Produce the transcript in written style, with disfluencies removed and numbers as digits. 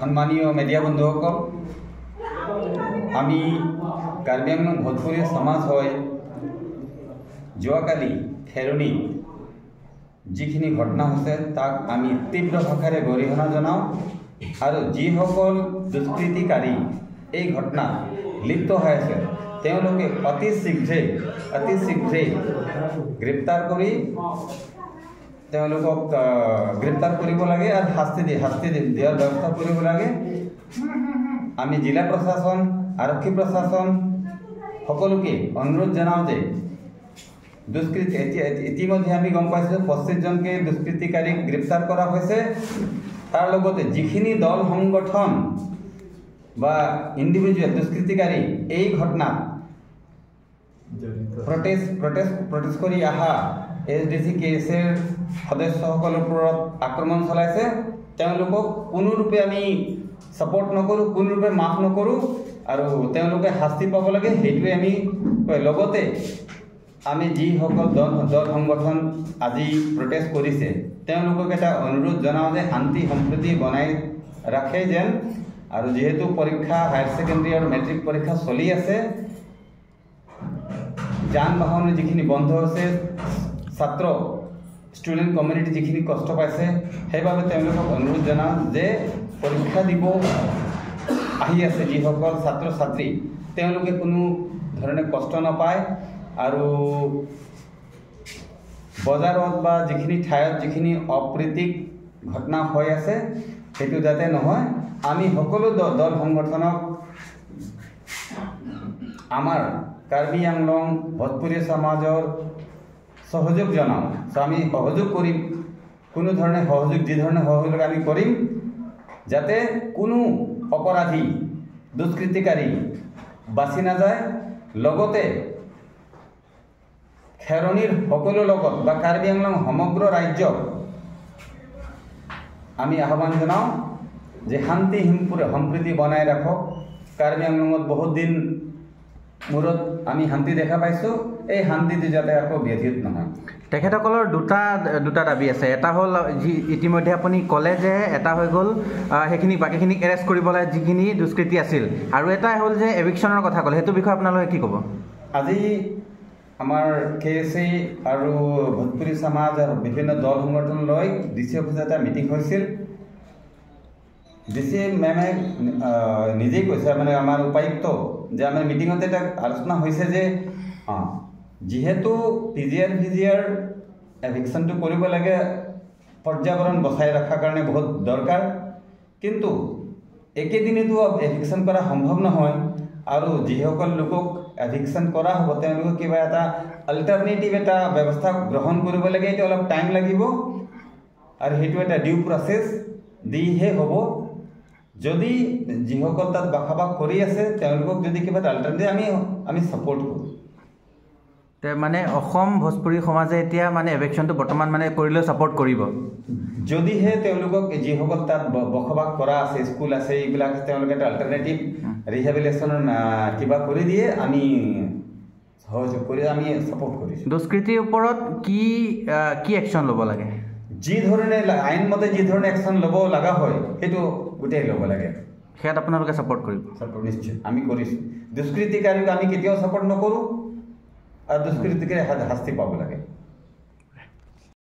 সম্মানীয় মিডিয়া বন্ধুসকল, আমি কাৰ্বি আংলং ভোজপুৰী সমাজ হয় যোৱাকালি খেৰণী যিখিনি ঘটনা হৈছে তাক আমি তীব্ৰ ভাষাৰে গৰিহণা জনাওঁ আৰু যিসকল দুষ্কৃতিকাৰী এই ঘটনা লিপ্ত হৈ আছে তেওঁলোকে অতি শীঘ্ৰে গ্ৰেপ্তাৰ কৰি তেওঁলোকক গ্ৰেপ্তাৰ কৰিব লাগে আৰু শাস্তি দিয়াৰ ব্যৱস্থা কৰিব লাগে। আমি জিলা প্ৰশাসন আৰক্ষী প্ৰশাসন সকলোকে অনুৰোধ জনাওঁ যে দুষ্কৃতি ইতিমধ্যে আমি গম পাইছোঁ 25জনকে দুষ্কৃতিকাৰীক গ্ৰেপ্তাৰ কৰা হৈছে। তাৰ লগতে যিখিনি দল সংগঠন বা ইণ্ডিভিজুৱেল দুষ্কৃতিকাৰী এই ঘটনাত প্ৰটেষ্ট কৰি অহা SDC কেছৰ সদস্যসকলৰ ওপৰত আক্ৰমণ চলাইছে তেওঁলোকক কোনোৰূপে আমি ছাপোৰ্ট নকৰোঁ, কোনোৰূপে মাফ নকৰোঁ আৰু তেওঁলোকে শাস্তি পাব লাগে সেইটোৱে আমি লগতে আমি যিসকল দল সংগঠন আজি প্ৰটেষ্ট কৰিছে তেওঁলোকক এটা অনুৰোধ জনাওঁ যে শান্তি সম্প্ৰীতি বনাই ৰাখে যেন। আৰু যেহেতু পৰীক্ষা হায়াৰ ছেকেণ্ডেৰী আৰু মেট্ৰিক পৰীক্ষা চলি আছে, যান বাহনৰ যিখিনি বন্ধ হৈছে, ছাত্ৰ ষ্টুডেণ্ট কমিউনিটি যিখিনি কষ্ট পাইছে সেইবাবে তেওঁলোকক অনুৰোধ জনাওঁ যে পৰীক্ষা দিব আহি আছে যিসকল ছাত্ৰ ছাত্ৰী তেওঁলোকে কোনো ধৰণে কষ্ট নাপায় আৰু বজাৰত বা যিখিনি ঠাইত যিখিনি অপ্ৰীতিক ঘটনা হৈ আছে সেইটো যাতে নহয়। আমি সকলো দল সংগঠনক আমাৰ কাৰ্বি আংলং ভোজপুৰী সমাজৰ সহযোগ জনাওঁ। আমি সহযোগ কৰিম, কোনো ধৰণে সহযোগ যি ধৰণে সহযোগ আমি কৰিম যাতে কোনো অপৰাধী দুষ্কৃতিকাৰী বাচি নাযায়। লগতে খেৰণীৰ সকলো লগত বা কাৰ্বি আংলং সমগ্ৰ ৰাজ্যক আমি আহ্বান জনাওঁ যে শান্তি সম্প্ৰীতি বনাই ৰাখক। কাৰ্বি আংলঙত বহুত দিন মূৰত আমি শান্তি দেখা পাইছোঁ, এই শান্তিটো যাতে আকৌ ব্যাধিত নহয়। তেখেতসকলৰ দুটা দাবী আছে। এটা হ'ল যি ইতিমধ্যে আপুনি ক'লে যে এটা হৈ গ'ল সেইখিনি বাকীখিনিক এৰেষ্ট কৰিব লাগে যিখিনি দুষ্কৃতি আছিল, আৰু এটা হ'ল যে এভিকশ্যনৰ কথা ক'লে, সেইটো বিষয়ে আপোনালোকে কি ক'ব? আজি আমাৰ KSA আৰু ভোজপুৰী সমাজ আৰু বিভিন্ন দল সংগঠন লৈ DC অফিচত এটা মিটিং হৈছিল। DC মেমে নিজেই কৈছে, মানে আমাৰ উপায়ুক্ত, যে আমাৰ মিটিঙতে এটা আলোচনা হৈছে যে যিহেতু PGR এভিকশ্যনটো কৰিব লাগে পৰ্যাবৰণ বচাই ৰখাৰ কাৰণে বহুত দৰকাৰ, কিন্তু একেদিনেতো এভিকশ্যন কৰা সম্ভৱ নহয় আৰু যিসকল লোকক এভিকশ্যন কৰা হ'ব তেওঁলোকক কিবা এটা অল্টাৰনেটিভ এটা ব্যৱস্থা গ্ৰহণ কৰিব লাগে। এইটো অলপ টাইম লাগিব আৰু সেইটো এটা ডিউ প্ৰচেছ দিহে হ'ব। যদি যিসকল তাত বসবাস কৰি আছে তেওঁলোকক যদি কিবা এটা অল্টাৰনেটিভ আমি ছাপোৰ্ট কৰোঁ। মানে অসম ভোজপুৰী সমাজে এতিয়া মানে এভিকশ্যনটো বৰ্তমান মানে কৰিলেও ছাপোৰ্ট কৰিব, যদিহে তেওঁলোকক যিসকল তাত বসবাস কৰা আছে, স্কুল আছে, এইবিলাক তেওঁলোকে এটা অল্টাৰনেটিভ ৰিহেবিলিটেশ্যনৰ কিবা কৰি দিয়ে আমি সহযোগ কৰি আমি ছাপোৰ্ট কৰিছোঁ। দুষ্কৃতিৰ ওপৰত কি একশ্যন ল'ব লাগে? যি ধৰণে আইনমতে যি ধৰণে একশ্যন ল'ব লগা হয় সেইটো গোটেই ল'ব লাগে। সেয়াত আপোনালোকে ছাপোৰ্ট কৰিব? ছাপোৰ্ট নিশ্চয় আমি কৰিছোঁ। দুষ্কৃতিকাৰীক আমি কেতিয়াও ছাপোৰ্ট নকৰোঁ আৰু দুষ্কৃতিকাৰী শাস্তি পাব লাগে।